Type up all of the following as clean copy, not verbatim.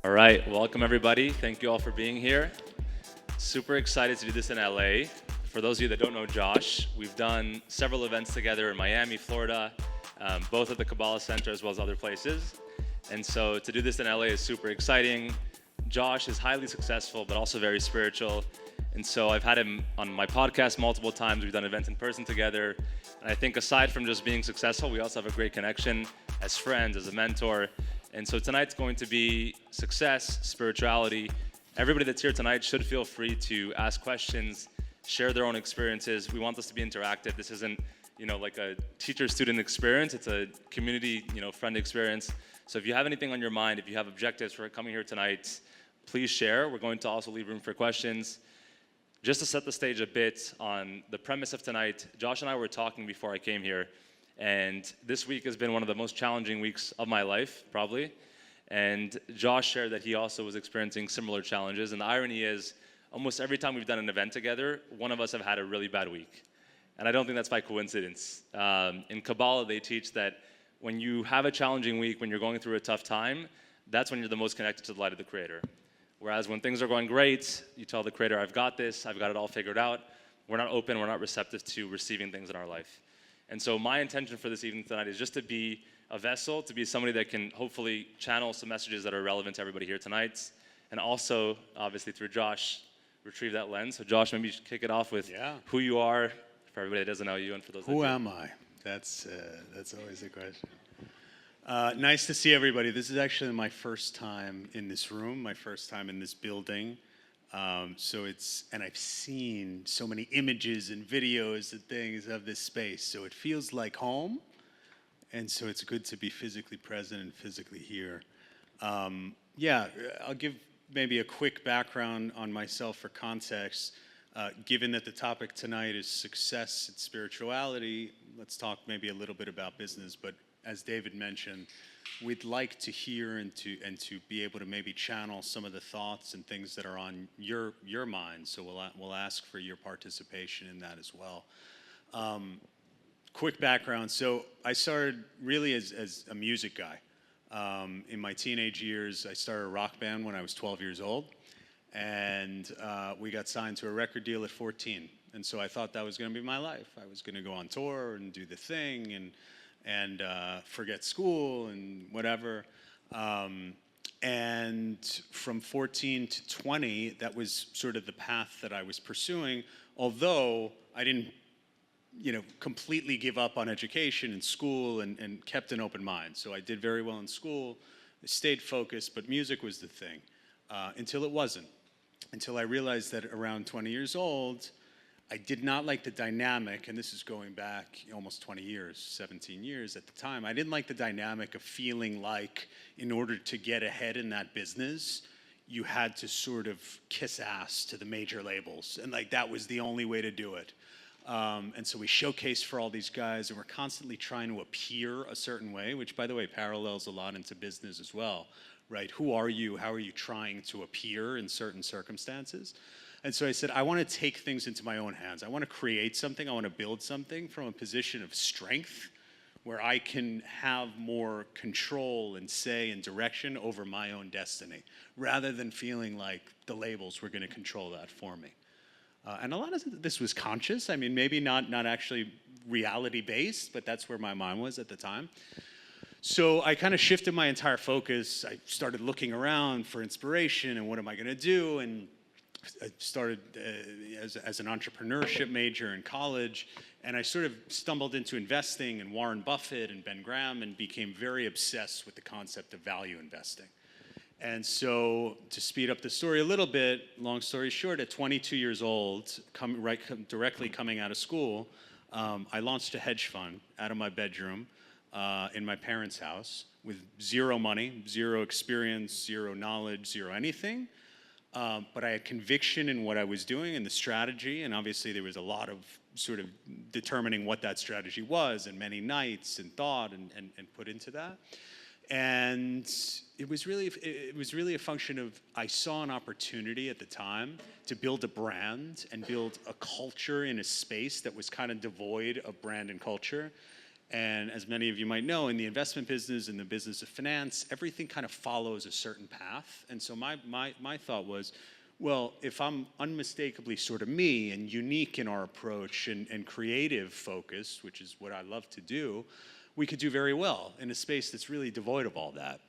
All right, welcome everybody. Thank you all for being here. Super excited to do this in LA. For those of you that don't know Josh, we've done several events together in Miami, Florida, both at the Kabbalah Centre as well as other places. And so to do this in LA is super exciting. Josh is highly successful, but also very spiritual. And so I've had him on my podcast multiple times. We've done events in person together. And I think aside from just being successful, we also have a great connection as friends, as a mentor. And so tonight's going to be success, spirituality. Everybody that's here tonight should feel free to ask questions, share their own experiences. We want this to be interactive. This isn't, like a teacher-student experience. It's a community, friend experience. So if you have anything on your mind, if you have objectives for coming here tonight, please share. We're going to also leave room for questions. Just to set the stage a bit on the premise of tonight, Josh and I were talking before I came here. And this week has been one of the most challenging weeks of my life, probably. And Josh shared that he also was experiencing similar challenges. And the irony is, almost every time we've done an event together, one of us have had a really bad week. And I don't think that's by coincidence. In Kabbalah, they teach that when you have a challenging week, when you're going through a tough time, that's when you're the most connected to the light of the Creator. Whereas when things are going great, you tell the Creator, I've got this, I've got it all figured out. We're not open, we're not receptive to receiving things in our life. And so my intention for this evening tonight is just to be a vessel, to be somebody that can hopefully channel some messages that are relevant to everybody here tonight. And also, obviously through Josh, retrieve that lens. So Josh, maybe you should kick it off with who you are, for everybody that doesn't know you, and for those that do. Who am I? That's always a question. Nice to see everybody. This is actually my first time in this room, my first time in this building. And I've seen so many images and videos and things of this space, so it feels like home, and so it's good to be physically present and physically here. I'll give maybe a quick background on myself for context. Given that the topic tonight is success and spirituality, let's talk maybe a little bit about business, but as David mentioned, we'd like to hear and to be able to maybe channel some of the thoughts and things that are on your mind. So we'll ask for your participation in that as well. Quick background. So I started really as a music guy. In my teenage years, I started a rock band when I was 12 years old, and we got signed to a record deal at 14. And so I thought that was going to be my life. I was going to go on tour and do the thing and forget school and whatever. And from 14 to 20, that was sort of the path that I was pursuing, although I didn't, completely give up on education and school and kept an open mind. So I did very well in school, I stayed focused, but music was the thing, until it wasn't. Until I realized that around 20 years old, I did not like the dynamic, and this is going back almost 20 years, 17 years at the time. I didn't like the dynamic of feeling like in order to get ahead in that business, you had to sort of kiss ass to the major labels. And that was the only way to do it. And so we showcased for all these guys, and we're constantly trying to appear a certain way, which, by the way, parallels a lot into business as well, right? Who are you? How are you trying to appear in certain circumstances? And so I said, I want to take things into my own hands. I want to create something. I want to build something from a position of strength where I can have more control and say and direction over my own destiny, rather than feeling like the labels were going to control that for me. And a lot of this was conscious. I mean, maybe not actually reality-based, but that's where my mind was at the time. So I kind of shifted my entire focus. I started looking around for inspiration and what am I going to do, and I started as an entrepreneurship major in college, and I sort of stumbled into investing and Warren Buffett and Ben Graham and became very obsessed with the concept of value investing. And so to speed up the story a little bit, long story short, at 22 years old, directly coming out of school, I launched a hedge fund out of my bedroom in my parents' house with zero money, zero experience, zero knowledge, zero anything. But I had conviction in what I was doing and the strategy, and obviously there was a lot of sort of determining what that strategy was, and many nights and thought and put into that. And it was really a function of, I saw an opportunity at the time to build a brand and build a culture in a space that was kind of devoid of brand and culture. And as many of you might know, in the investment business, in the business of finance, everything kind of follows a certain path. And so my thought was, well, if I'm unmistakably sort of me and unique in our approach and creative focus, which is what I love to do, we could do very well in a space that's really devoid of all that.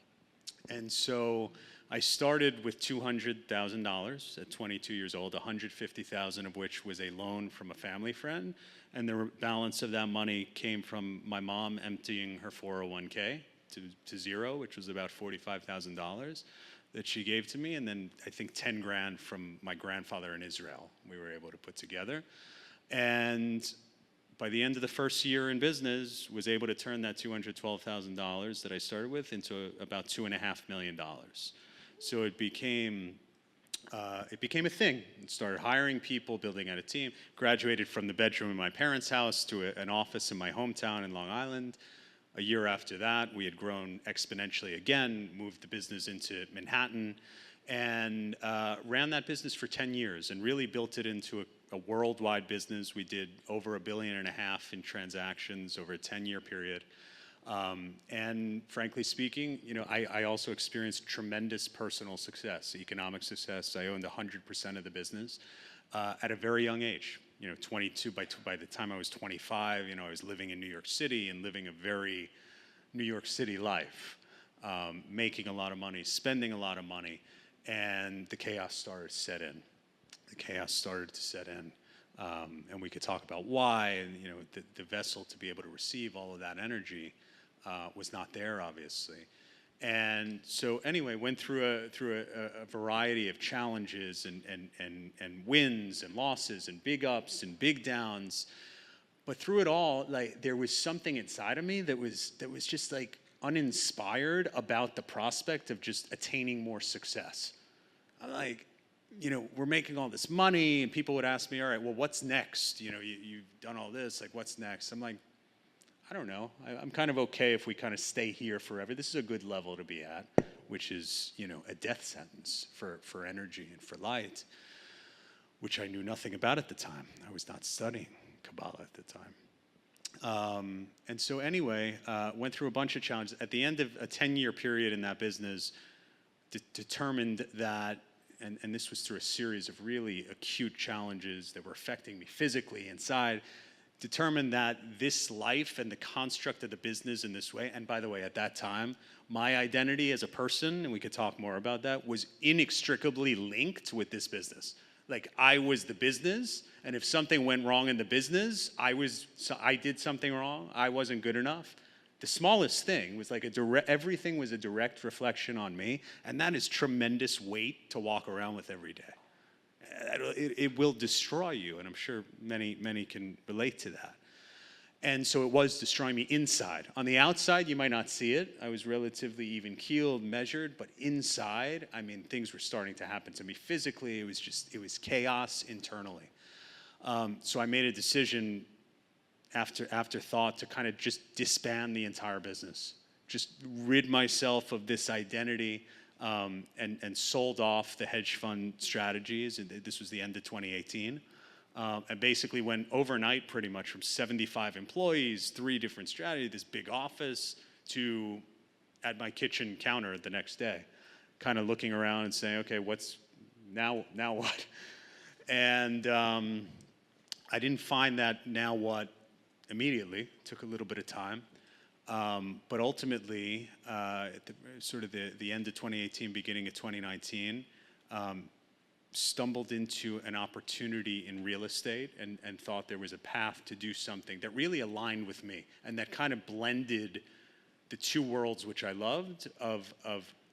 And so I started with $200,000 at 22 years old, $150,000 of which was a loan from a family friend, and the balance of that money came from my mom emptying her 401k to zero, which was about $45,000 that she gave to me, and then I think 10 grand from my grandfather in Israel we were able to put together. And by the end of the first year in business, was able to turn that $212,000 that I started with into about $2.5 million. So it became a thing. Started hiring people, building out a team. Graduated from the bedroom in my parents' house to an office in my hometown in Long Island. A year after that, we had grown exponentially again, moved the business into Manhattan, and ran that business for 10 years and really built it into a worldwide business. We did over $1.5 billion in transactions over a 10-year period. And frankly speaking, I also experienced tremendous personal success, economic success. I owned 100% of the business at a very young age. 22. By the time I was 25, I was living in New York City and living a very New York City life, making a lot of money, spending a lot of money, and the chaos started to set in. And we could talk about why, and the vessel to be able to receive all of that energy was not there, obviously. And so anyway, went through a variety of challenges and wins and losses and big ups and big downs. But through it all, there was something inside of me that was just uninspired about the prospect of just attaining more success. I'm like, we're making all this money, and people would ask me, all right, well, what's next? You've done all this, what's next? I'm like, I don't know. I'm kind of okay if we kind of stay here forever. This is a good level to be at, which is, a death sentence for energy and for light, which I knew nothing about at the time. I was not studying Kabbalah at the time. And so anyway, went through a bunch of challenges. At the end of a 10-year period in that business, determined that, and this was through a series of really acute challenges that were affecting me physically inside, determined that this life and the construct of the business in this way, and by the way, at that time, my identity as a person, and we could talk more about that, was inextricably linked with this business. I was the business, and if something went wrong in the business, I did something wrong, I wasn't good enough. The smallest thing was everything was a direct reflection on me, and that is tremendous weight to walk around with every day. It will destroy you, and I'm sure many can relate to that. And so it was destroying me inside. On the outside, you might not see it. I was relatively even-keeled, measured, but inside, things were starting to happen to me physically. It was chaos internally. So I made a decision after thought to kind of just disband the entire business, just rid myself of this identity, and sold off the hedge fund strategies. And this was the end of 2018. And basically went overnight pretty much from 75 employees, 3 different strategies, this big office, to at my kitchen counter the next day, kind of looking around and saying, okay, what's now what? And I didn't find that now what immediately. Took a little bit of time. But ultimately, at the end of 2018, beginning of 2019, stumbled into an opportunity in real estate and thought there was a path to do something that really aligned with me and that kind of blended the two worlds which I loved of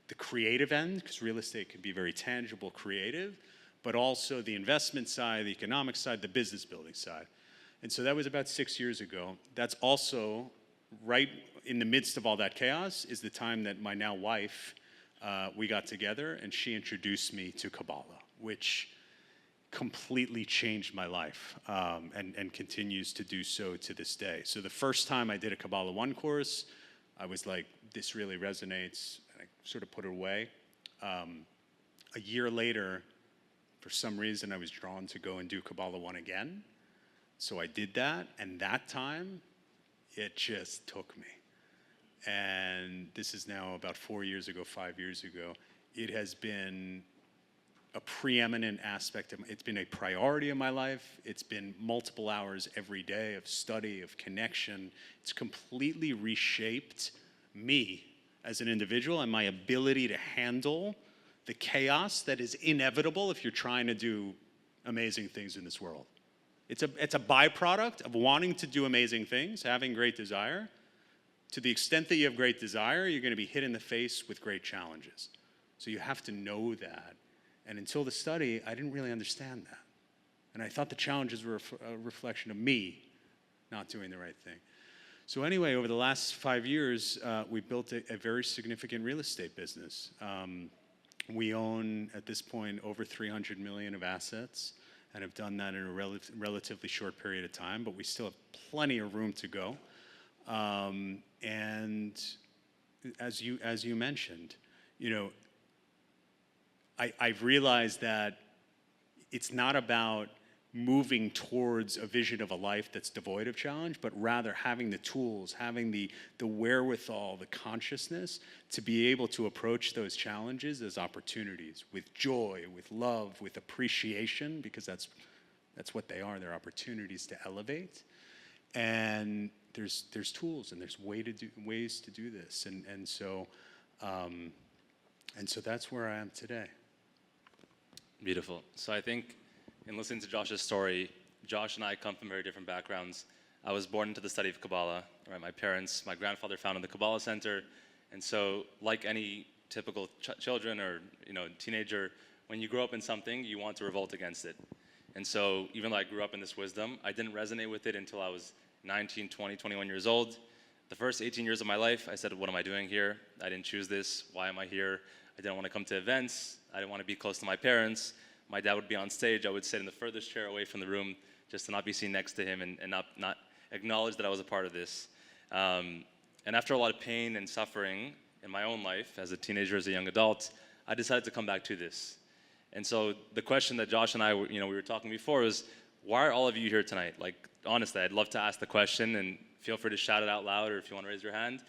the creative end, because real estate can be very tangible, creative, but also the investment side, the economic side, the business building side. And so that was about 6 years ago. That's also right in the midst of all that chaos is the time that my now wife, we got together and she introduced me to Kabbalah, which completely changed my life and continues to do so to this day. So the first time I did a Kabbalah 1 course, I was like, this really resonates, and I sort of put it away. A year later, for some reason, I was drawn to go and do Kabbalah 1 again. So I did that, and that time, it just took me. And this is now about 4 years ago, 5 years ago. It has been a preeminent aspect of, it's been a priority of my life. It's been multiple hours every day of study, of connection. It's completely reshaped me as an individual and my ability to handle the chaos that is inevitable if you're trying to do amazing things in this world. It's a byproduct of wanting to do amazing things, having great desire. To the extent that you have great desire, you're going to be hit in the face with great challenges. So you have to know that. And until the study, I didn't really understand that. And I thought the challenges were a reflection of me not doing the right thing. So anyway, over the last 5 years, we built a very significant real estate business. We own, at this point, over 300 million of assets and have done that in a relatively short period of time, but we still have plenty of room to go. And as you mentioned, you know, I've realized that it's not about moving towards a vision of a life that's devoid of challenge, but rather having the tools, having the wherewithal, the consciousness to be able to approach those challenges as opportunities with joy, with love, with appreciation, because that's what they are. They're opportunities to elevate. And there's tools and there's ways to do this. And so that's where I am today. Beautiful. So I think in listening to Josh's story, Josh and I come from very different backgrounds. I was born into the study of Kabbalah. Right? My grandfather founded the Kabbalah Centre. And so like any typical children or teenager, when you grow up in something, you want to revolt against it. And so even though I grew up in this wisdom, I didn't resonate with it until I was 19, 20, 21 years old. The first 18 years of my life, I said, what am I doing here? I didn't choose this. Why am I here? I didn't want to come to events. I didn't want to be close to my parents. My dad would be on stage. I would sit in the furthest chair away from the room just to not be seen next to him and not acknowledge that I was a part of this. And after a lot of pain and suffering in my own life as a teenager, as a young adult, I decided to come back to this. And so the question that Josh and I were, we were talking before was, why are all of you here tonight? Like, honestly, I'd love to ask the question and feel free to shout it out loud or if you want to raise your hand.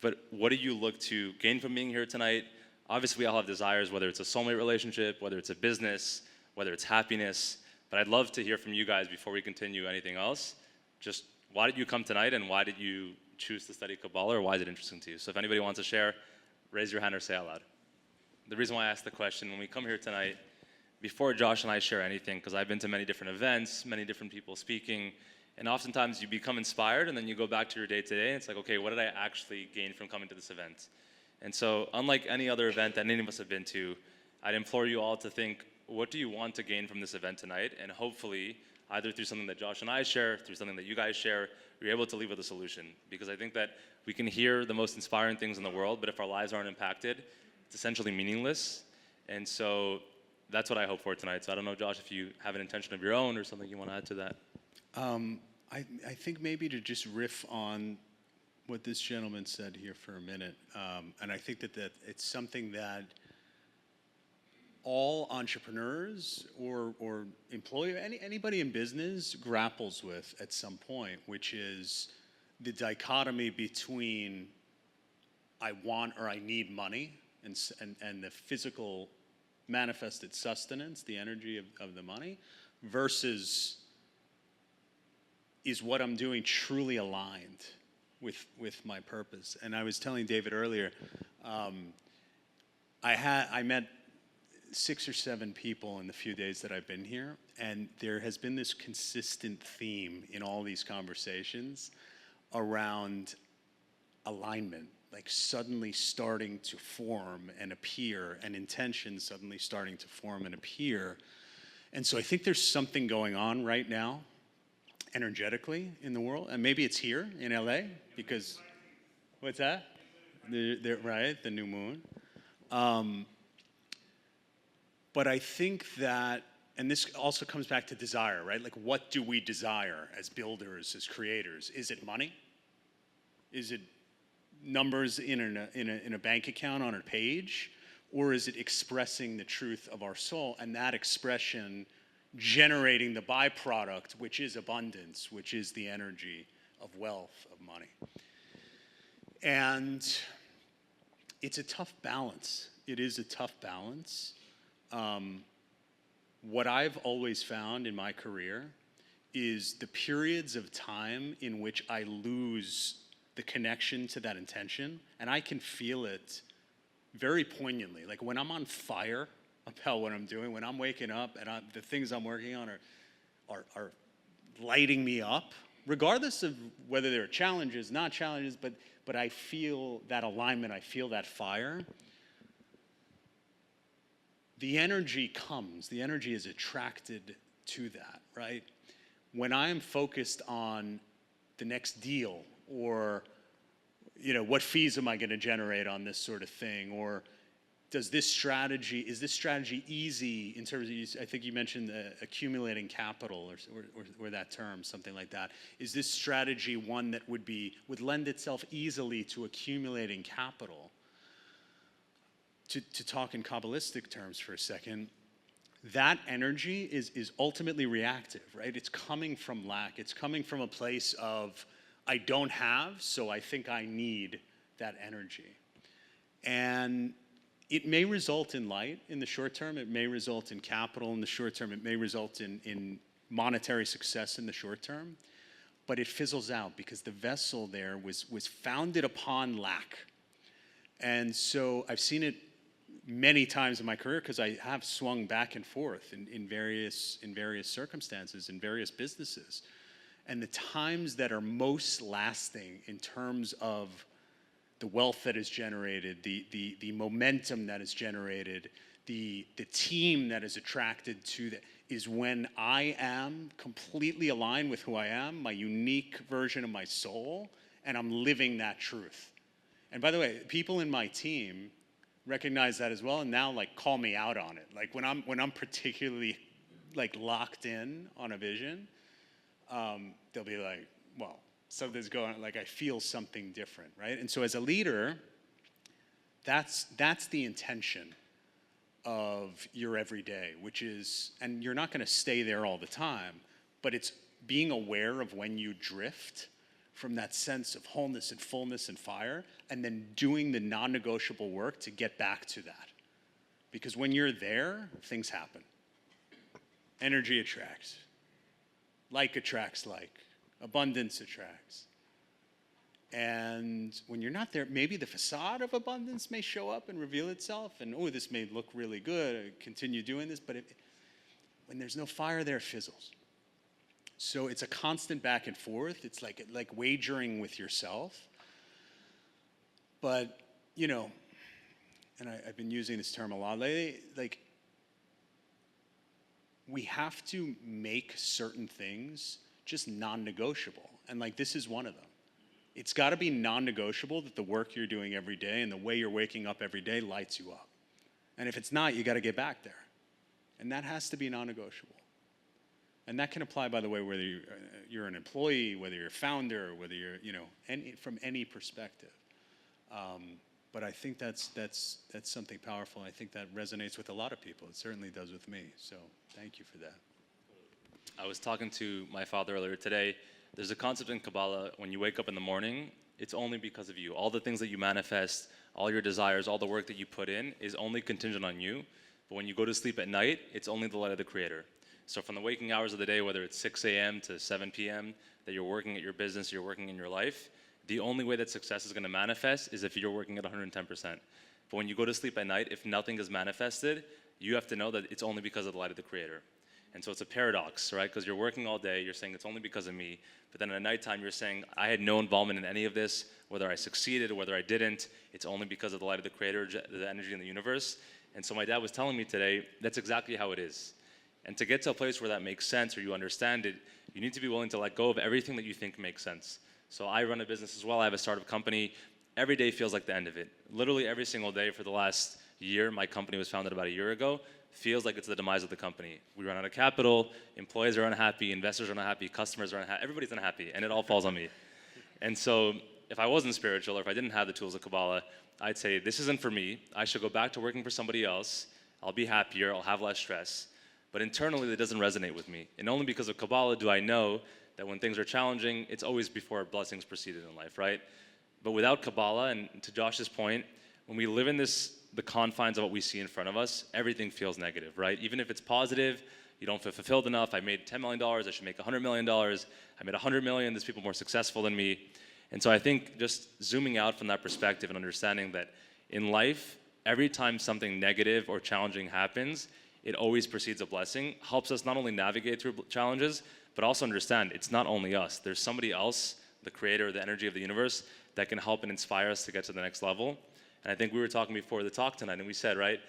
But what do you look to gain from being here tonight? Obviously, we all have desires, whether it's a soulmate relationship, whether it's a business, whether it's happiness. But I'd love to hear from you guys before we continue anything else. Just why did you come tonight and why did you choose to study Kabbalah or why is it interesting to you? So if anybody wants to share, raise your hand or say out loud. The reason why I asked the question, when we come here tonight, before Josh and I share anything, because I've been to many different events, many different people speaking, and oftentimes you become inspired and then you go back to your day-to-day and it's like, okay, what did I actually gain from coming to this event? And so unlike any other event that any of us have been to, I'd implore you all to think, what do you want to gain from this event tonight? And hopefully, either through something that Josh and I share, through something that you guys share, you're able to leave with a solution. Because I think that we can hear the most inspiring things in the world, but if our lives aren't impacted, it's essentially meaningless. And so that's what I hope for tonight. So I don't know, Josh, if you have an intention of your own or something you want to add to that. I think maybe to just riff on what this gentleman said here for a minute, and I think that it's something that all entrepreneurs or anybody in business grapples with at some point, which is the dichotomy between I want or I need money and the physical manifested sustenance, the energy of the money, versus is what I'm doing truly aligned with my purpose. And I was telling David earlier, I met 6 or 7 people in the few days that I've been here, and there has been this consistent theme in all these conversations around alignment, like suddenly starting to form and appear, and intention suddenly starting to form and appear. And so I think there's something going on right now energetically in the world, and maybe it's here in LA because, what's that? Right, the new moon. But I think that, and this also comes back to desire, right? Like, what do we desire as builders, as creators? Is it money? Is it numbers in a bank account on a page? Or is it expressing the truth of our soul, and that expression generating the byproduct, which is abundance, which is the energy of wealth, of money. And it's a tough balance. It is a tough balance. What I've always found in my career is the periods of time in which I lose the connection to that intention, and I can feel it very poignantly. Like when I'm on fire about what I'm doing, when I'm waking up and the things I'm working on are lighting me up, regardless of whether there are challenges, not challenges, but I feel that alignment, I feel that fire. The energy comes, the energy is attracted to that, right? When I'm focused on the next deal, or what fees am I going to generate on this sort of thing, or is this strategy easy in terms of, I think you mentioned accumulating capital or that term, something like that. Is this strategy one that would lend itself easily to accumulating capital? To talk in Kabbalistic terms for a second, that energy is ultimately reactive, right? It's coming from lack. It's coming from a place of, I don't have, so I think I need that energy. And it may result in light in the short term. It may result in capital in the short term. It may result in monetary success in the short term. But it fizzles out because the vessel there was founded upon lack. And so I've seen it many times in my career because I have swung back and forth in various circumstances, in various businesses. And the times that are most lasting in terms of the wealth that is generated, the momentum that is generated, the team that is attracted to that, is when I am completely aligned with who I am, my unique version of my soul, and I'm living that truth. And by the way, people in my team recognize that as well, and now call me out on it. Like when I'm particularly locked in on a vision, they'll be like, well, something's going on, I feel something different, right? And so as a leader, that's the intention of your everyday, which is, and you're not going to stay there all the time, but it's being aware of when you drift from that sense of wholeness and fullness and fire, and then doing the non-negotiable work to get back to that. Because when you're there, things happen. Energy attracts. Like attracts like. Abundance attracts. And when you're not there, maybe the facade of abundance may show up and reveal itself, and this may look really good, continue doing this, but when there's no fire there, it fizzles. So it's a constant back and forth. It's like wagering with yourself. But, and I've been using this term a lot lately, we have to make certain things just non-negotiable. And this is one of them. It's got to be non-negotiable that the work you're doing every day and the way you're waking up every day lights you up. And if it's not, you got to get back there. And that has to be non-negotiable. And that can apply, by the way, whether you're an employee, whether you're a founder, whether you're, from any perspective. But I think that's something powerful. I think that resonates with a lot of people. It certainly does with me. So thank you for that. I was talking to my father earlier today. There's a concept in Kabbalah, when you wake up in the morning, it's only because of you. All the things that you manifest, all your desires, all the work that you put in is only contingent on you. But when you go to sleep at night, it's only the light of the Creator. So from the waking hours of the day, whether it's 6 a.m. to 7 p.m., that you're working at your business, you're working in your life, the only way that success is going to manifest is if you're working at 110%. But when you go to sleep at night, if nothing is manifested, you have to know that it's only because of the light of the Creator. And so it's a paradox, right? Because you're working all day, you're saying it's only because of me, but then at nighttime you're saying I had no involvement in any of this, whether I succeeded or whether I didn't, it's only because of the light of the Creator, the energy in the universe. And so my dad was telling me today, that's exactly how it is. And to get to a place where that makes sense or you understand it, you need to be willing to let go of everything that you think makes sense. So I run a business as well. I have a startup company. Every day feels like the end of it. Literally every single day for the last year, my company was founded about a year ago, feels like it's the demise of the company. We run out of capital, employees are unhappy, investors are unhappy, customers are unhappy, everybody's unhappy, and it all falls on me. And so if I wasn't spiritual or if I didn't have the tools of Kabbalah, I'd say this isn't for me. I should go back to working for somebody else. I'll be happier, I'll have less stress. But internally, that doesn't resonate with me. And only because of Kabbalah do I know that when things are challenging, it's always before blessings proceeded in life, right? But without Kabbalah, and to Josh's point, when we live in the confines of what we see in front of us, everything feels negative, right? Even if it's positive, you don't feel fulfilled enough. I made $10 million, I should make $100 million. I made $100 million, there's people more successful than me. And so I think just zooming out from that perspective and understanding that in life, every time something negative or challenging happens, it always precedes a blessing, helps us not only navigate through challenges, but also understand it's not only us. There's somebody else, the creator, the energy of the universe, that can help and inspire us to get to the next level. And I think we were talking before the talk tonight, and we said, right,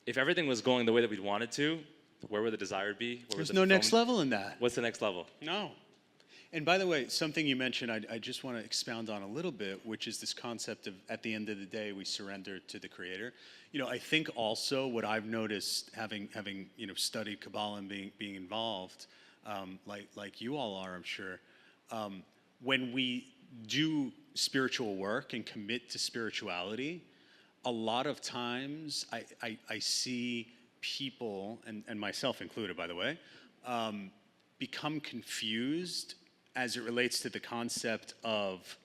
if everything was going the way that we'd want it to, where would the desire be? There's no next level in that. What's the next level? No. And by the way, something you mentioned, I just want to expound on a little bit, which is this concept of, at the end of the day, we surrender to the Creator. I think also what I've noticed, having studied Kabbalah and being involved, like you all are, I'm sure, when we do spiritual work and commit to spirituality, a lot of times I see people, and myself included, by the way, become confused as it relates to the concept of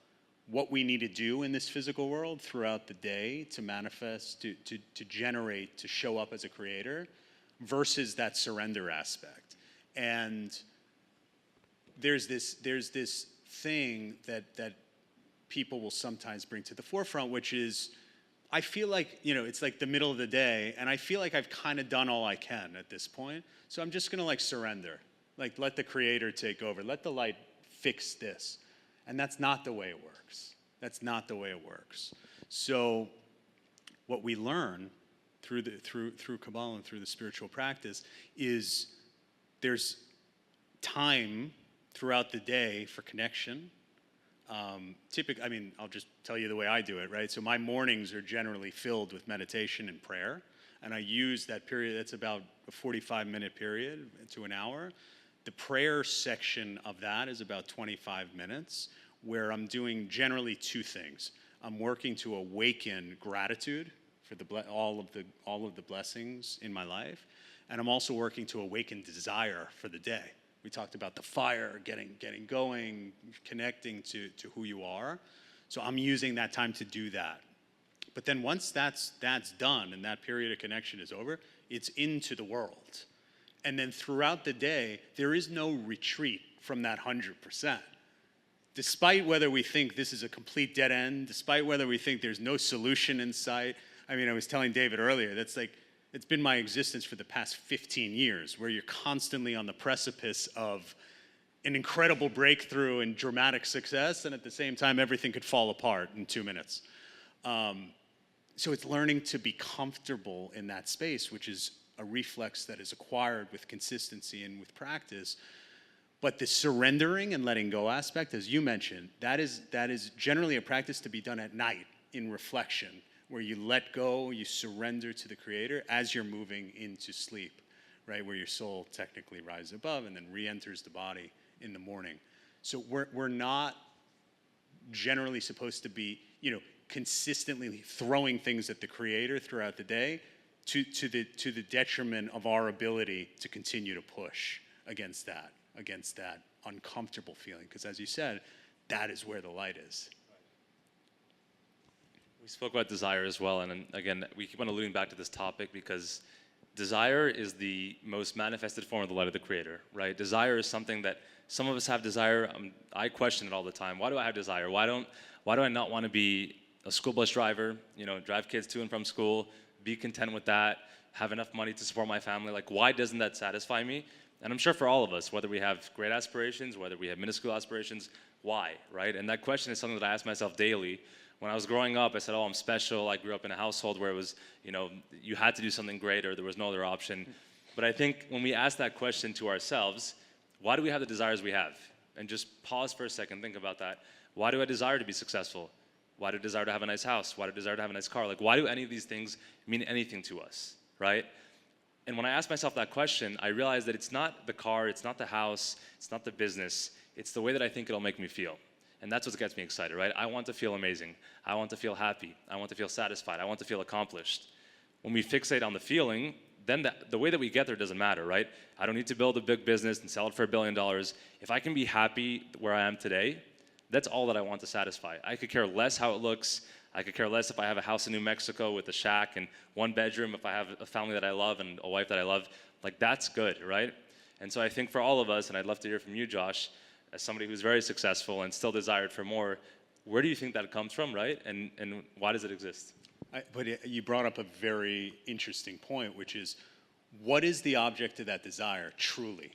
what we need to do in this physical world throughout the day to manifest, to generate, to show up as a creator, versus that surrender aspect. And there's this thing that people will sometimes bring to the forefront, which is, I feel like, it's like the middle of the day, and I feel like I've kind of done all I can at this point, so I'm just gonna surrender. Let the Creator take over. Let the light fix this. And that's not the way it works. That's not the way it works. So what we learn through Kabbalah and through the spiritual practice is there's time throughout the day for connection. Typically, I'll just tell you the way I do it, right? So my mornings are generally filled with meditation and prayer. And I use that period, that's about a 45-minute period to an hour. The prayer section of that is about 25 minutes, where I'm doing generally two things. I'm working to awaken gratitude for all of the blessings in my life, and I'm also working to awaken desire for the day. We talked about the fire, getting going, connecting to who you are. So I'm using that time to do that. But then once that's done and that period of connection is over, it's into the world. And then throughout the day, there is no retreat from that 100%. Despite whether we think this is a complete dead end, despite whether we think there's no solution in sight. I was telling David earlier, it's been my existence for the past 15 years, where you're constantly on the precipice of an incredible breakthrough and dramatic success, and at the same time, everything could fall apart in 2 minutes. So it's learning to be comfortable in that space, which is a reflex that is acquired with consistency and with practice. But the surrendering and letting go aspect, as you mentioned, that is generally a practice to be done at night in reflection, where you let go, you surrender to the Creator as you're moving into sleep, right? Where your soul technically rises above and then re-enters the body in the morning. So we're not generally supposed to be, consistently throwing things at the Creator throughout the day to the detriment of our ability to continue to push against that uncomfortable feeling. Because as you said, that is where the light is. We spoke about desire as well, and again, we keep on alluding back to this topic because desire is the most manifested form of the light of the Creator, right? Desire is something that some of us have desire. I question it all the time. Why do I have desire? Why do I not want to be a school bus driver, drive kids to and from school, be content with that, have enough money to support my family? Why doesn't that satisfy me? And I'm sure for all of us, whether we have great aspirations, whether we have minuscule aspirations, why, right? And that question is something that I ask myself daily. When I was growing up, I said, I'm special. I grew up in a household where it was, you had to do something great or there was no other option. But I think when we ask that question to ourselves, why do we have the desires we have? And just pause for a second, think about that. Why do I desire to be successful? Why do I desire to have a nice house? Why do I desire to have a nice car? Why do any of these things mean anything to us, right? And when I ask myself that question, I realize that it's not the car, it's not the house, it's not the business, it's the way that I think it'll make me feel. And that's what gets me excited, right? I want to feel amazing. I want to feel happy. I want to feel satisfied. I want to feel accomplished. When we fixate on the feeling, then the way that we get there doesn't matter, right? I don't need to build a big business and sell it for $1 billion. If I can be happy where I am today, that's all that I want to satisfy. I could care less how it looks. I could care less if I have a house in New Mexico with a shack and 1 bedroom, if I have a family that I love and a wife that I love. Like, that's good, right? And so I think for all of us, and I'd love to hear from you, Josh, as somebody who's very successful and still desired for more, where do you think that comes from, right? And why does it exist? But you brought up a very interesting point, which is, what is the object of that desire truly,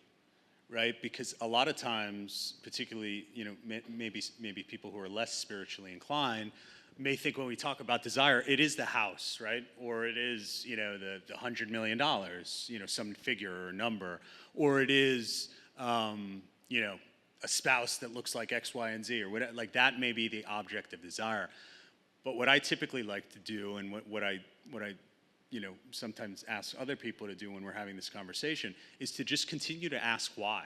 right? Because a lot of times, particularly, maybe people who are less spiritually inclined may think when we talk about desire, it is the house, right? Or it is, the $100 million, some figure or number, or it is, a spouse that looks like X, Y, and Z, or whatever. Like, that may be the object of desire. But what I typically like to do, and what I sometimes ask other people to do when we're having this conversation, is to just continue to ask why.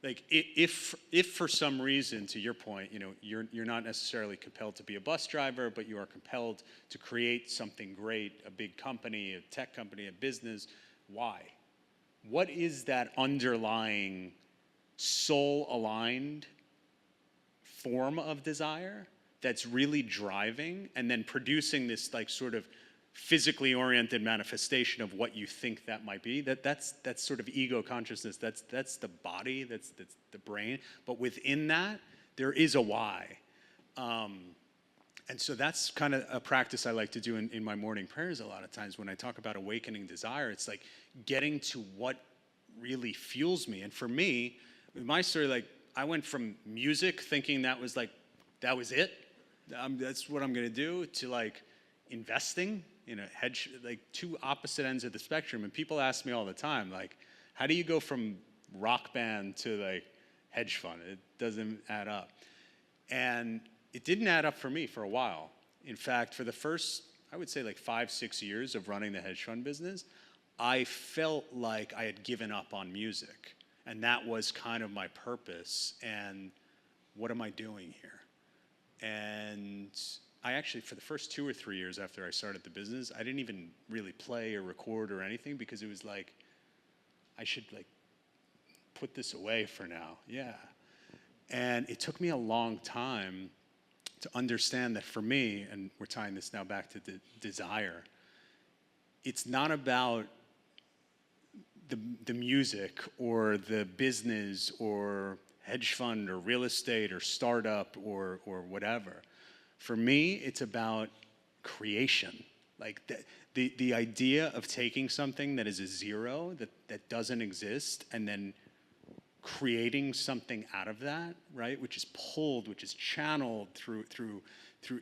Like, if for some reason, to your point, you're not necessarily compelled to be a bus driver, but you are compelled to create something great, a big company, a tech company, a business, why? What is that underlying soul-aligned form of desire that's really driving and then producing this, like, sort of physically oriented manifestation of what you think that might be? That's sort of ego consciousness. That's the body, that's the brain. But within that, there is a why. And so that's kind of a practice I like to do in my morning prayers a lot of times. When I talk about awakening desire, it's like getting to what really fuels me. And for me, my story, like, I went from music thinking that was it. That's what I'm going to do, to, like, investing, hedge, like, two opposite ends of the spectrum. And people ask me all the time, like, how do you go from rock band to, like, hedge fund? It doesn't add up. And it didn't add up for me for a while. In fact, for the first, I would say, like, 5-6 years of running the hedge fund business, I felt like I had given up on music. And that was kind of my purpose. And what am I doing here? And I actually, for the first 2 or 3 years after I started the business, I didn't even really play or record or anything, because it was like, I should, like, put this away for now. Yeah. And it took me a long time to understand that for me, and we're tying this now back to the desire, it's not about the music or the business or hedge fund or real estate or startup or whatever. For me, it's about creation. Like, the idea of taking something that is a zero, that doesn't exist, and then creating something out of that, right? Which is pulled, which is channeled through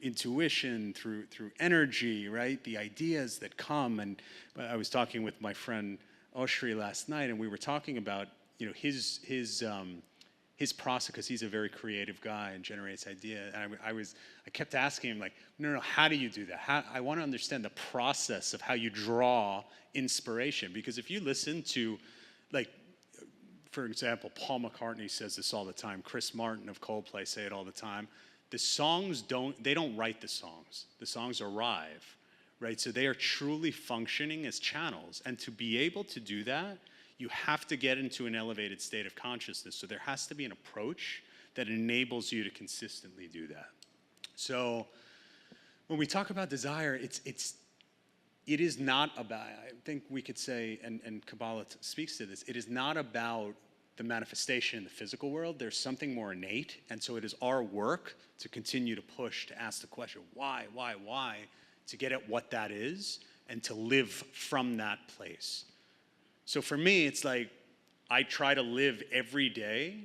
intuition, through energy, right? The ideas that come. And I was talking with my friend Oshri last night, and we were talking about, his process, because he's a very creative guy and generates ideas. And I kept asking him, like, no, how do you do that? I want to understand the process of how you draw inspiration. Because if you listen to, like, for example, Paul McCartney says this all the time. Chris Martin of Coldplay say it all the time. The songs don't write the songs. The songs arrive, right? So they are truly functioning as channels. And to be able to do that, you have to get into an elevated state of consciousness. So there has to be an approach that enables you to consistently do that. So when we talk about desire, it is not about, I think we could say, and Kabbalah speaks to this, it is not about the manifestation in the physical world. There's something more innate. And so it is our work to continue to push, to ask the question, why, to get at what that is and to live from that place. So for me, it's like, I try to live every day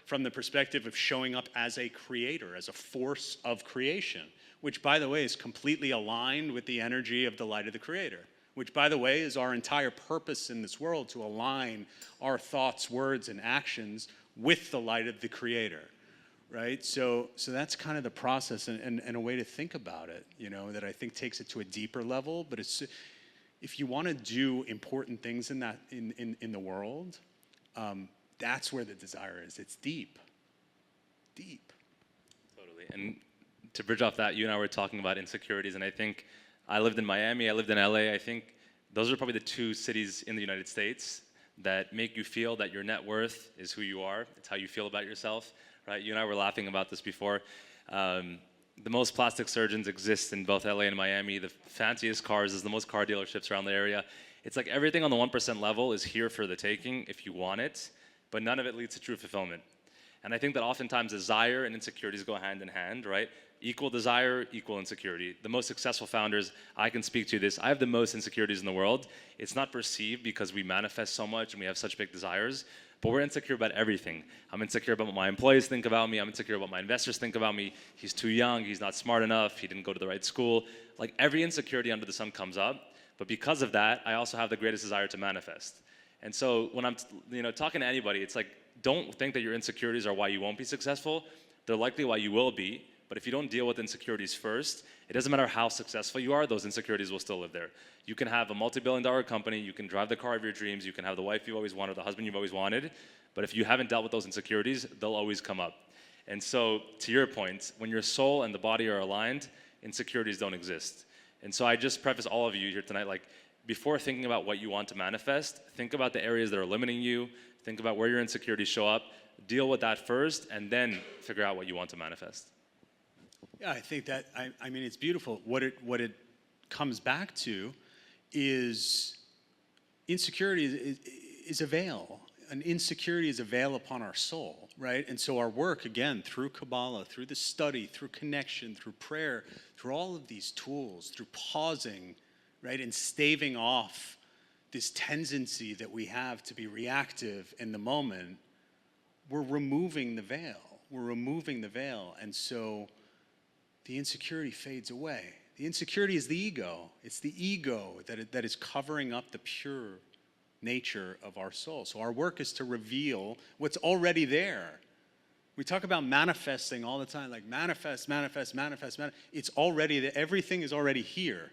from the perspective of showing up as a creator, as a force of creation, which, by the way, is completely aligned with the energy of the light of the creator, which, by the way, is our entire purpose in this world, to align our thoughts, words, and actions with the light of the creator, right? So that's kind of the process and a way to think about it, that I think takes it to a deeper level. But it's, if you want to do important things in the world, that's where the desire is. It's deep. Totally. And to bridge off that, you and I were talking about insecurities, and I think I lived in Miami, I lived in LA. I think Those are probably the two cities in the United States that make you feel that your net worth is who you are. It's how you feel about yourself, right? You and I were laughing about this before. The most plastic surgeons exist in both LA and Miami. The fanciest cars, there's the most car dealerships around the area. It's like everything on the 1% level is here for the taking if you want it, but none of it leads to true fulfillment. And I think that oftentimes desire and insecurities go hand in hand, right? Equal desire, equal insecurity. The most successful founders, I can speak to this, I have the most insecurities in the world. It's not perceived because we manifest so much and we have such big desires, but we're insecure about everything. I'm insecure about what my employees think about me. I'm insecure about what my investors think about me. He's too young, he's not smart enough, he didn't go to the right school. Like every insecurity under the sun comes up, but because of that, I also have the greatest desire to manifest. And so when I'm talking to anybody, it's like, don't think that your insecurities are why you won't be successful. They're likely why you will be. But if you don't deal with insecurities first, it doesn't matter how successful you are, those insecurities will still live there. You can have a multi-billion-dollar company, you can drive the car of your dreams, you can have the wife you've always wanted, the husband you've always wanted, but if you haven't dealt with those insecurities, they'll always come up. And so, to your point, when your soul and the body are aligned, insecurities don't exist. And so I just preface all of you here tonight, like, before thinking about what you want to manifest, think about the areas that are limiting you, think about where your insecurities show up, deal with that first, and then figure out what you want to manifest. Yeah, I think that, I mean, it's beautiful. What it comes back to is insecurity is a veil. An insecurity is a veil upon our soul, right? And so our work, again, through Kabbalah, through the study, through connection, through prayer, through all of these tools, through pausing, right, and staving off this tendency that we have to be reactive in the moment, we're removing the veil. We're removing the veil. And so the insecurity fades away. The insecurity is the ego. It's the ego that is covering up the pure nature of our soul. So our work is to reveal what's already there. We talk about manifesting all the time, like manifest. It's already there. Everything is already here.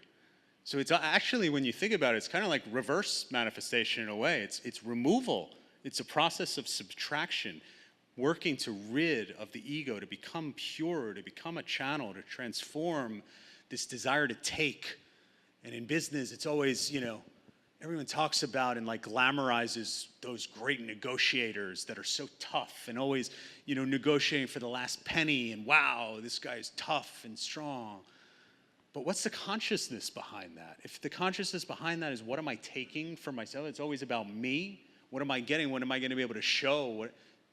So it's actually, when you think about it, it's kind of like reverse manifestation in a way. It's removal. It's a process of subtraction, working to rid of the ego, to become pure, to become a channel, to transform this desire to take. And in business, it's always, everyone talks about and like glamorizes those great negotiators that are so tough and always, negotiating for the last penny, and wow, this guy's tough and strong. But what's the consciousness behind that? If the consciousness behind that is, what am I taking for myself? It's always about me. What am I getting? What am I going to be able to show?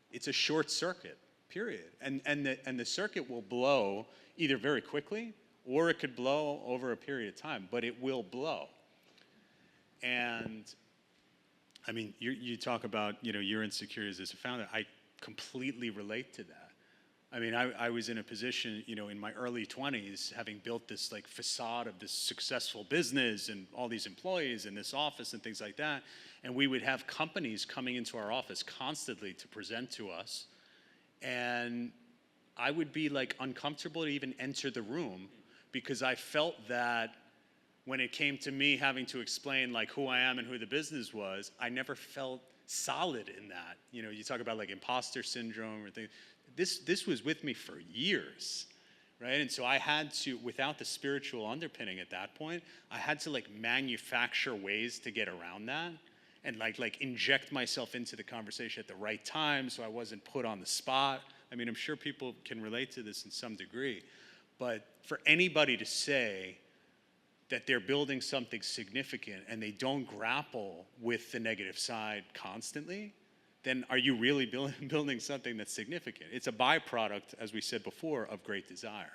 It's a short circuit, period. And the circuit will blow either very quickly, or it could blow over a period of time, but it will blow. And I mean, you talk about, your insecurities as a founder. I completely relate to that. I mean, I was in a position, in my early 20s, having built this like facade of this successful business and all these employees in this office and things like that. And we would have companies coming into our office constantly to present to us. And I would be like uncomfortable to even enter the room, because I felt that when it came to me having to explain like who I am and who the business was, I never felt solid in that. You talk about like imposter syndrome or things. This was with me for years, right? And so I had to, without the spiritual underpinning at that point, I had to like manufacture ways to get around that, and like inject myself into the conversation at the right time so I wasn't put on the spot. I mean, I'm sure people can relate to this in some degree, but for anybody to say that they're building something significant and they don't grapple with the negative side constantly, then are you really building something that's significant? It's a byproduct, as we said before, of great desire.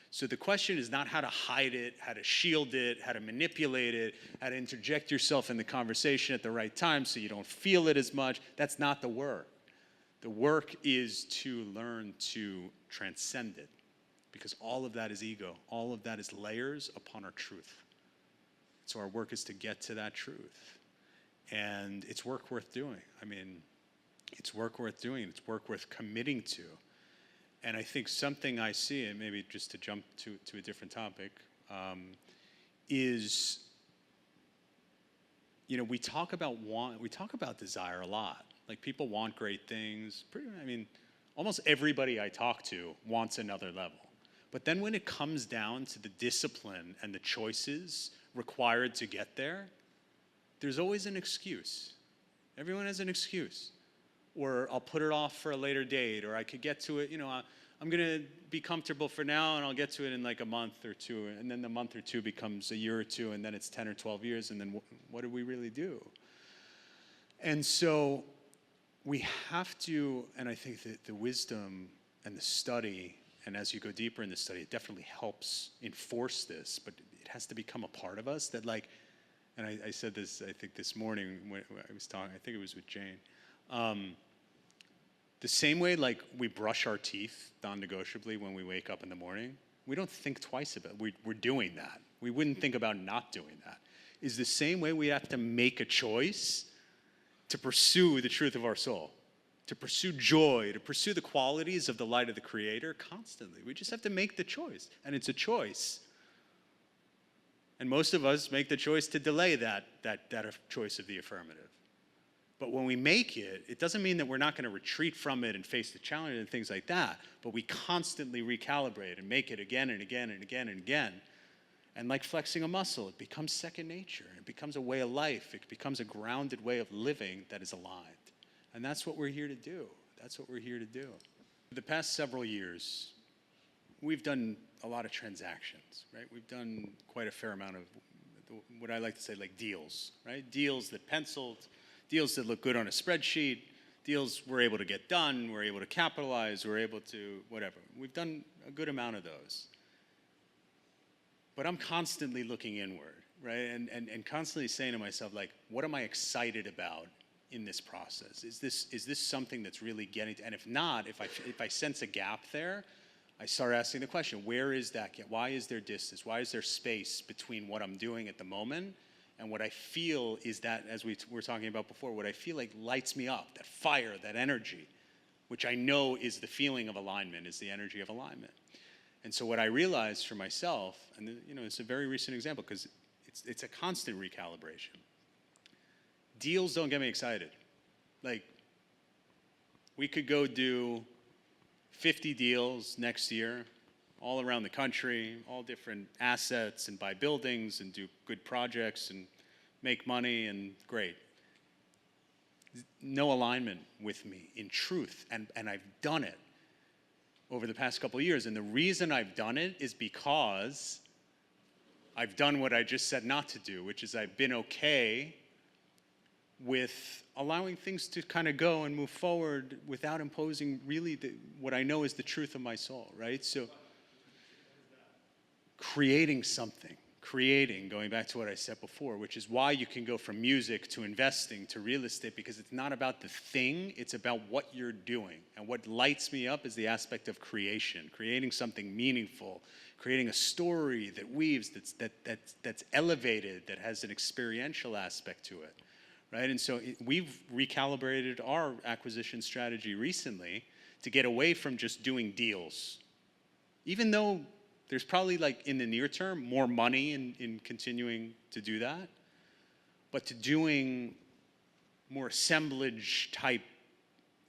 So the question is not how to hide it, how to shield it, how to manipulate it, how to interject yourself in the conversation at the right time so you don't feel it as much. That's not the work. The work is to learn to transcend it, because all of that is ego. All of that is layers upon our truth. So our work is to get to that truth. And it's work worth doing. I mean, it's work worth doing. It's work worth committing to. And I think something I see, and maybe just to jump to a different topic, is, we talk about desire a lot. Like, people want great things. Almost everybody I talk to wants another level. But then when it comes down to the discipline and the choices required to get there, there's always an excuse. Everyone has an excuse. Or I'll put it off for a later date, or I could get to it, I'm going to be comfortable for now, and I'll get to it in like a month or two, and then the month or two becomes a year or two, and then it's 10 or 12 years, and then what do we really do? And so we have to, and I think that the wisdom and the study, and as you go deeper in the study, it definitely helps enforce this, but it has to become a part of us that and I said this, I think this morning when I was talking, I think it was with Jane. The same way we brush our teeth non-negotiably when we wake up in the morning, we don't think twice about it. We're doing that. We wouldn't think about not doing that. Is the same way we have to make a choice to pursue the truth of our soul, to pursue joy, to pursue the qualities of the light of the Creator constantly. We just have to make the choice, and it's a choice. And most of us make the choice to delay that choice of the affirmative. But when we make it, it doesn't mean that we're not going to retreat from it and face the challenge and things like that, but we constantly recalibrate and make it again and again and again and again. And like flexing a muscle, it becomes second nature. It becomes a way of life. It becomes a grounded way of living that is aligned. And that's what we're here to do. That's what we're here to do. For the past several years, we've done a lot of transactions, right? We've done quite a fair amount of what I like to say deals, right? Deals that penciled, deals that look good on a spreadsheet, deals we're able to get done, we're able to capitalize, we're able to whatever. We've done a good amount of those. But I'm constantly looking inward, right? And constantly saying to myself, what am I excited about in this process? Is this something that's really getting to, and if not, if I sense a gap there, I start asking the question, where is that gap? Why is there distance? Why is there space between what I'm doing at the moment and what I feel is that, as we were talking about before, what I feel lights me up, that fire, that energy, which I know is the feeling of alignment, is the energy of alignment. And so what I realized for myself, and it's a very recent example because it's a constant recalibration. Deals don't get me excited. We could go do 50 deals next year, all around the country, all different assets, and buy buildings and do good projects and make money, and great. No alignment with me in truth, and I've done it over the past couple of years. And the reason I've done it is because I've done what I just said not to do, which is I've been okay with allowing things to kind of go and move forward without imposing really what I know is the truth of my soul, right? So creating something, going back to what I said before, which is why you can go from music to investing to real estate, because it's not about the thing, it's about what you're doing. And what lights me up is the aspect of creating something meaningful, creating a story that weaves, that's elevated, that has an experiential aspect to it. Right? And so we've recalibrated our acquisition strategy recently to get away from just doing deals. Even though there's probably in the near term more money in continuing to do that, but to doing more assemblage type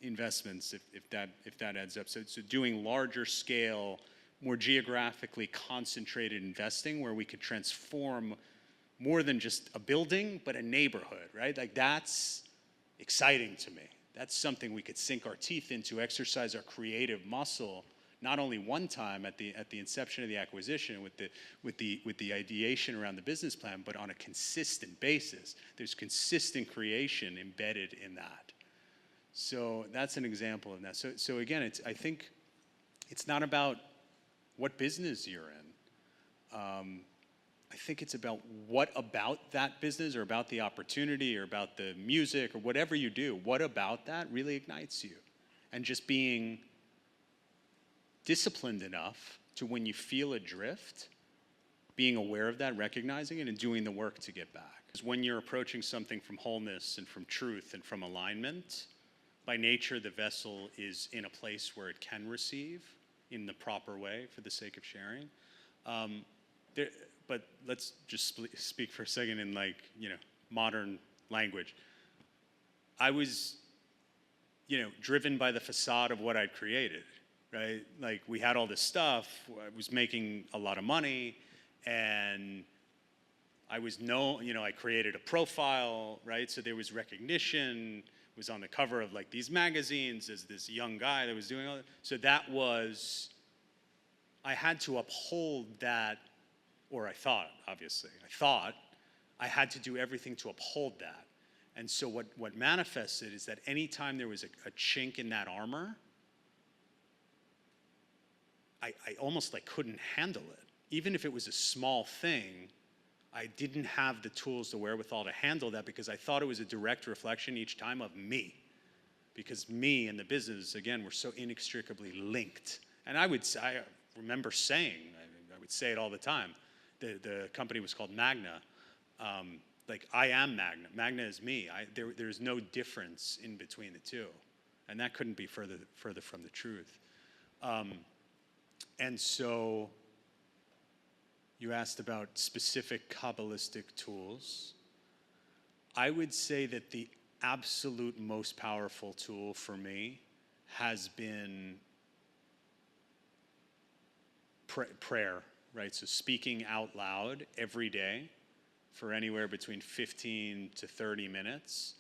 investments if that adds up. So doing larger scale, more geographically concentrated investing where we could transform more than just a building, but a neighborhood, right? That's exciting to me. That's something we could sink our teeth into, exercise our creative muscle, not only one time at the inception of the acquisition with the ideation around the business plan, but on a consistent basis. There's consistent creation embedded in that. So that's an example of that. So again, I think it's not about what business you're in. I think it's about what about that business or about the opportunity or about the music or whatever you do, what about that really ignites you? And just being disciplined enough to when you feel adrift, being aware of that, recognizing it, and doing the work to get back. Because when you're approaching something from wholeness and from truth and from alignment, by nature the vessel is in a place where it can receive in the proper way for the sake of sharing. But let's just speak for a second in modern language. I was, driven by the facade of what I'd created, right? We had all this stuff, I was making a lot of money, and I was known, I created a profile, right? So there was recognition, was on the cover of like these magazines as this young guy that was doing all that. So I had to uphold that, or I thought I had to do everything to uphold that. And so what manifested is that anytime there was a chink in that armor, I almost like couldn't handle it. Even if it was a small thing, I didn't have the tools, the wherewithal to handle that, because I thought it was a direct reflection each time of me. Because me and the business, again, were so inextricably linked. And I remember saying, I would say it all the time, the company was called Magna. Like, I am Magna. Magna is me. There's no difference in between the two. And that couldn't be further from the truth. And so you asked about specific Kabbalistic tools. I would say that the absolute most powerful tool for me has been prayer, right? So speaking out loud every day for anywhere between 15 to 30 minutes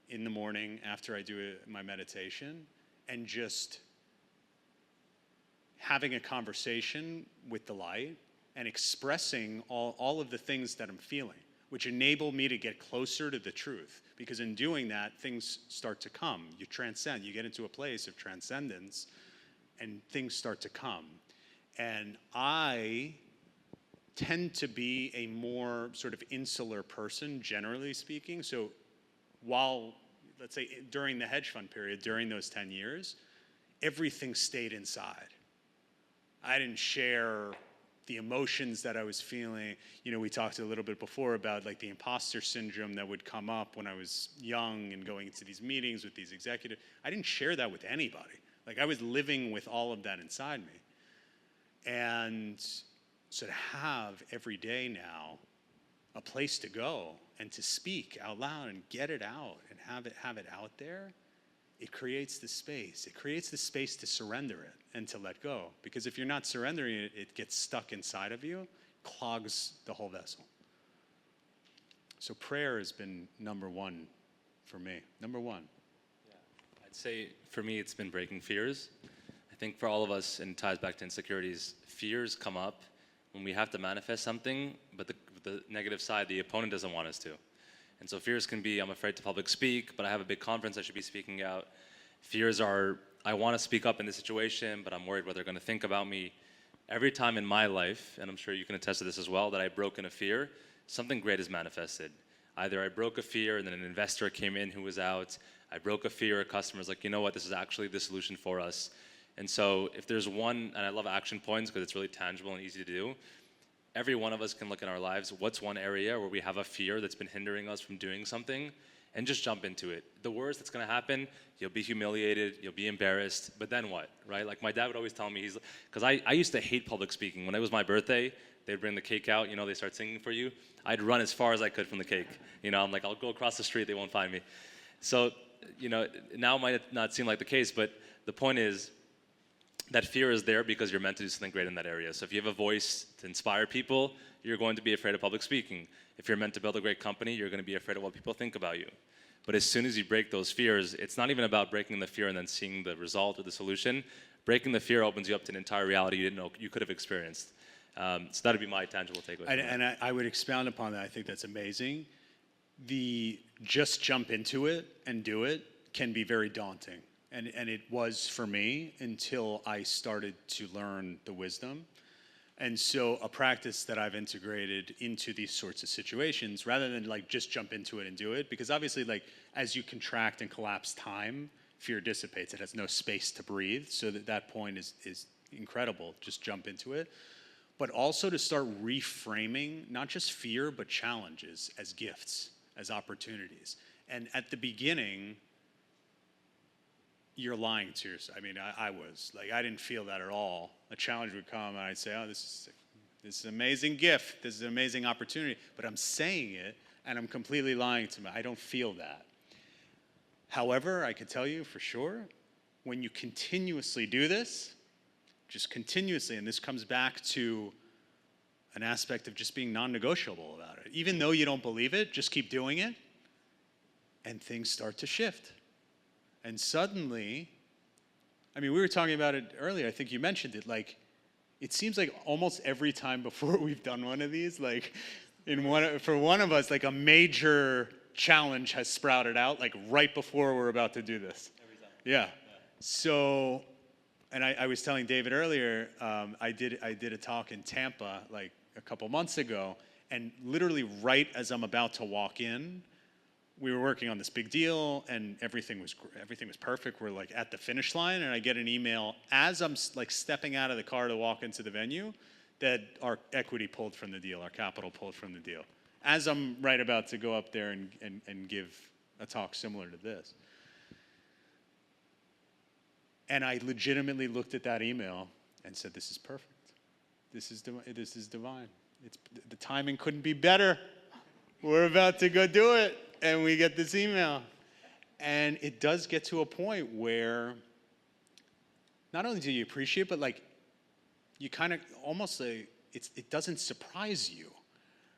in the morning after I do my meditation, and just having a conversation with the light and expressing all of the things that I'm feeling, which enable me to get closer to the truth. Because in doing that, things start to come. You transcend, you get into a place of transcendence, and things start to come. And I tend to be a more sort of insular person, generally speaking. So while, let's say, during the hedge fund period, during those 10 years, everything stayed inside. I didn't share the emotions that I was feeling. We talked a little bit before about like the imposter syndrome that would come up when I was young and going into these meetings with these executives. I didn't share that with anybody. Like, I was living with all of that inside me. And so to have every day now a place to go and to speak out loud and get it out and have it out there, it creates the space. It creates the space to surrender it and to let go. Because if you're not surrendering it, it gets stuck inside of you, clogs the whole vessel. So prayer has been number one for me. Number one. Yeah. I'd say for me, it's been breaking fears. I think for all of us, and it ties back to insecurities, fears come up when we have to manifest something, but the negative side, the opponent doesn't want us to. And so fears can be, I'm afraid to public speak, but I have a big conference I should be speaking out. Fears are, I want to speak up in this situation, but I'm worried what they're going to think about me. Every time in my life, and I'm sure you can attest to this as well, that I broke in a fear, something great is manifested. Either I broke a fear and then an investor came in who was out. I broke a fear, a customer's like, you know what, this is actually the solution for us. And so if there's one, and I love action points because it's really tangible and easy to do, every one of us can look in our lives, what's one area where we have a fear that's been hindering us from doing something, and just jump into it. The worst that's gonna happen, you'll be humiliated, you'll be embarrassed, but then what, right? Like my dad would always tell me, because I used to hate public speaking. When it was my birthday, they'd bring the cake out, they start singing for you. I'd run as far as I could from the cake. I'm like, I'll go across the street, they won't find me. So, now it might not seem like the case, but the point is, that fear is there because you're meant to do something great in that area. So if you have a voice to inspire people, you're going to be afraid of public speaking. If you're meant to build a great company, you're going to be afraid of what people think about you. But as soon as you break those fears, it's not even about breaking the fear and then seeing the result or the solution. Breaking the fear opens you up to an entire reality you didn't know you could have experienced. So that would be my tangible takeaway. And I would expound upon that. I think that's amazing. The just jump into it and do it can be very daunting. And it was for me until I started to learn the wisdom. And so a practice that I've integrated into these sorts of situations, rather than like just jump into it and do it, because obviously like as you contract and collapse time, fear dissipates. It has no space to breathe. So that point is incredible. Just jump into it. But also to start reframing not just fear, but challenges as gifts, as opportunities. And at the beginning, you're lying to yourself. I mean, I was. Like, I didn't feel that at all. A challenge would come, and I'd say, oh, this is an amazing gift. This is an amazing opportunity. But I'm saying it, and I'm completely lying to me. I don't feel that. However, I can tell you for sure, when you continuously do this, just continuously, and this comes back to an aspect of just being non-negotiable about it. Even though you don't believe it, just keep doing it, and things start to shift. And suddenly, I mean, we were talking about it earlier, I think you mentioned it, like, it seems like almost every time before we've done one of these, like, for one of us, like a major challenge has sprouted out, like right before we're about to do this. Every time. Yeah. So, and I was telling David earlier, I did a talk in Tampa like a couple months ago, and literally right as I'm about to walk in, we were working on this big deal, and everything was perfect. We're like at the finish line, and I get an email as I'm like stepping out of the car to walk into the venue that our equity pulled from the deal, our capital pulled from the deal. As I'm right about to go up there and give a talk similar to this. And I legitimately looked at that email and said, this is perfect. This is divine. The timing couldn't be better. We're about to go do it. And we get this email. And it does get to a point where not only do you appreciate, but like you kind of almost say it doesn't surprise you,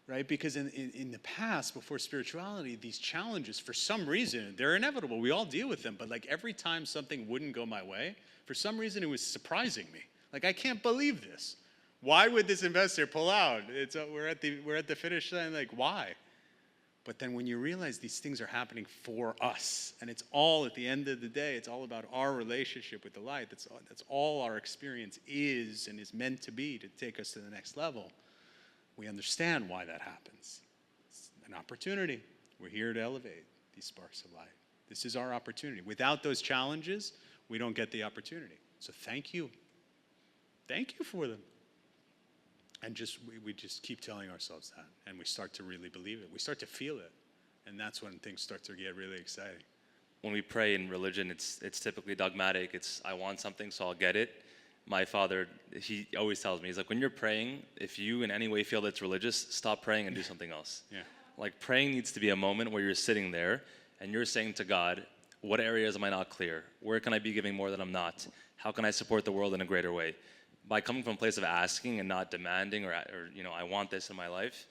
right? Because in the past, before spirituality, these challenges, for some reason, they're inevitable. We all deal with them. But like every time something wouldn't go my way, for some reason it was surprising me. Like, I can't believe this. Why would this investor pull out? We're at the finish line. Like, why? But then when you realize these things are happening for us, and it's all, at the end of the day, it's all about our relationship with the light. That's all our experience is and is meant to be to take us to the next level. We understand why that happens. It's an opportunity. We're here to elevate these sparks of light. This is our opportunity. Without those challenges, we don't get the opportunity. So thank you. Thank you for them. And we just keep telling ourselves that, and we start to really believe it. We start to feel it, and that's when things start to get really exciting. When we pray in religion, it's typically dogmatic. It's, I want something, so I'll get it. My father, he always tells me, he's like, when you're praying, if you in any way feel that it's religious, stop praying and do something else. Yeah. Like, praying needs to be a moment where you're sitting there and you're saying to God, what areas am I not clear? Where can I be giving more than I'm not? How can I support the world in a greater way? By coming from a place of asking and not demanding or I want this in my life,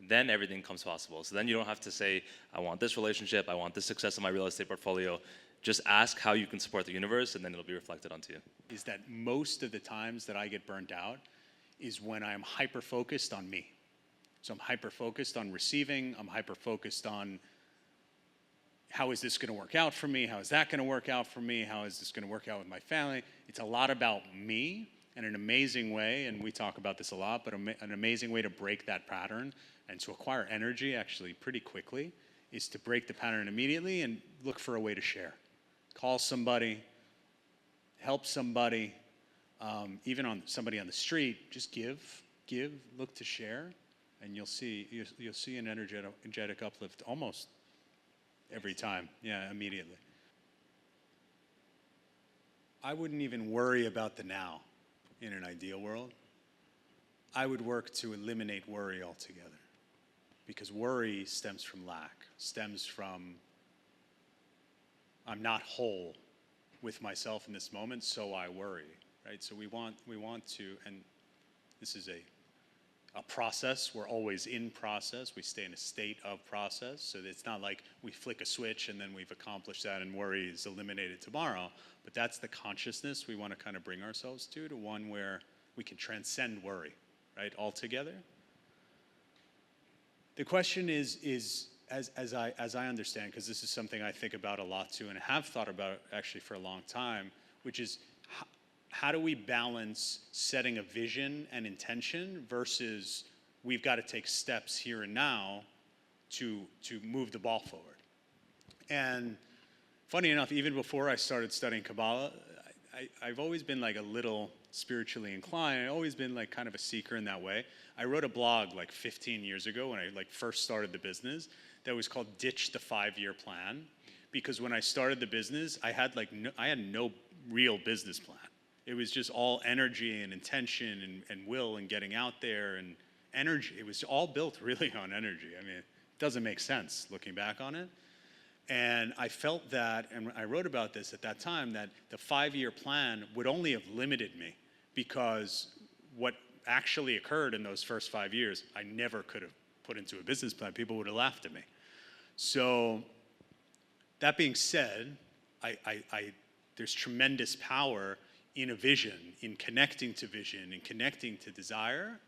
then everything comes possible. So then you don't have to say, I want this relationship, I want this success in my real estate portfolio. Just ask how you can support the universe, and then it'll be reflected onto you. Is that most of the times that I get burnt out is when I'm hyper-focused on me. So I'm hyper-focused on receiving, I'm hyper-focused on how is this going to work out for me, how is that going to work out for me, how is this going to work out with my family. It's a lot about me. And an amazing way, and we talk about this a lot, but an amazing way to break that pattern and to acquire energy actually pretty quickly is to break the pattern immediately and look for a way to share. Call somebody, help somebody, even on somebody on the street. Just give, look to share, and you'll see an energetic uplift almost every time. Yeah, immediately. I wouldn't even worry about the now. In an ideal world, I would work to eliminate worry altogether, because worry stems from lack, stems from I'm not whole with myself in this moment, so I worry, right? So we want to, and this is a process. We're always in process. We stay in a state of process. So it's not like we flick a switch and then we've accomplished that and worry is eliminated tomorrow. But that's the consciousness we want to kind of bring ourselves to one where we can transcend worry, right, altogether. The question is as I understand, because this is something I think about a lot too and have thought about actually for a long time, which is how do we balance setting a vision and intention versus we've got to take steps here and now to move the ball forward. And funny enough, even before I started studying Kabbalah, I've always been like a little spiritually inclined. I've always been like kind of a seeker in that way. I wrote a blog like 15 years ago when I like first started the business that was called Ditch the 5-Year Plan, because when I started the business, I had no real business plan. It was just all energy and intention and will and getting out there and energy. It was all built really on energy. I mean, it doesn't make sense looking back on it. And I felt that, and I wrote about this at that time, that the 5-year plan would only have limited me, because what actually occurred in those first 5 years, I never could have put into a business plan. People would have laughed at me. So that being said, there's tremendous power in a vision, in connecting to vision, in connecting to desire.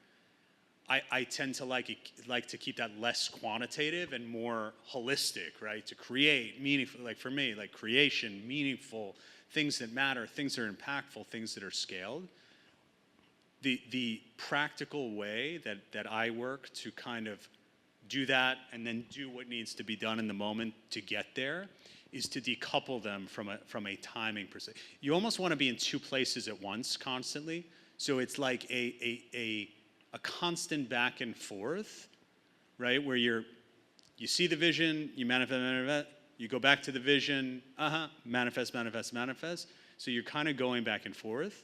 I tend to like to keep that less quantitative and more holistic, right? To create meaningful, like for me, like creation, meaningful, things that matter, things that are impactful, things that are scaled. The practical way that I work to kind of do that and then do what needs to be done in the moment to get there is to decouple them from a timing perspective. You almost want to be in two places at once constantly. So it's like a constant back and forth, right? Where you see the vision, you manifest, you go back to the vision, manifest. So you're kind of going back and forth.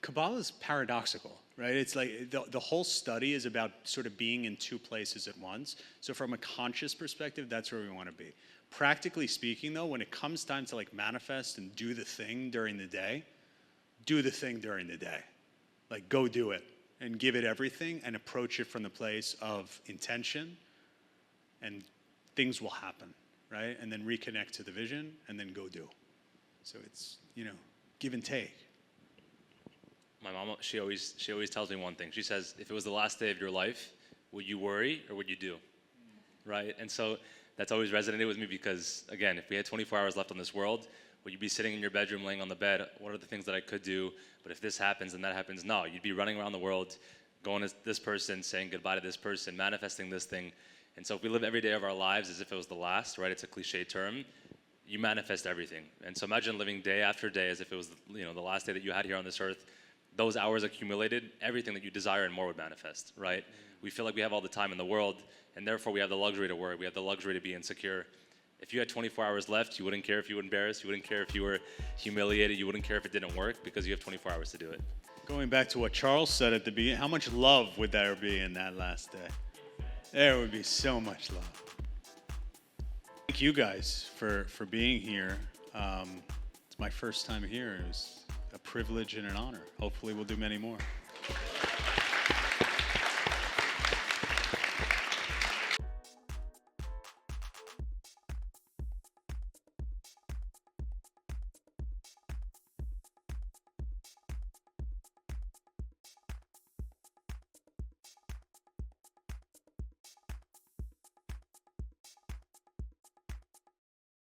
Kabbalah is paradoxical, right? It's like the whole study is about sort of being in two places at once. So from a conscious perspective, that's where we want to be. Practically speaking, though, when it comes time to like manifest and do the thing during the day, do the thing during the day. Like go do it and give it everything and approach it from the place of intention, and things will happen, right? And then reconnect to the vision and then go do. So it's, give and take. My mom, she always tells me one thing. She says, if it was the last day of your life, would you worry or would you do? Right? And so that's always resonated with me because, again, if we had 24 hours left on this world, would you be sitting in your bedroom, laying on the bed? What are the things that I could do? But if this happens and that happens, no. You'd be running around the world, going to this person, saying goodbye to this person, manifesting this thing. And so if we live every day of our lives as if it was the last, right? It's a cliche term. You manifest everything. And so imagine living day after day as if it was the last day that you had here on this earth. Those hours accumulated, everything that you desire and more would manifest, right? We feel like we have all the time in the world, and therefore we have the luxury to worry. We have the luxury to be insecure. If you had 24 hours left, you wouldn't care if you were embarrassed, you wouldn't care if you were humiliated, you wouldn't care if it didn't work because you have 24 hours to do it. Going back to what Charles said at the beginning, how much love would there be in that last day? There would be so much love. Thank you guys for being here. It's my first time here. It was a privilege and an honor. Hopefully we'll do many more.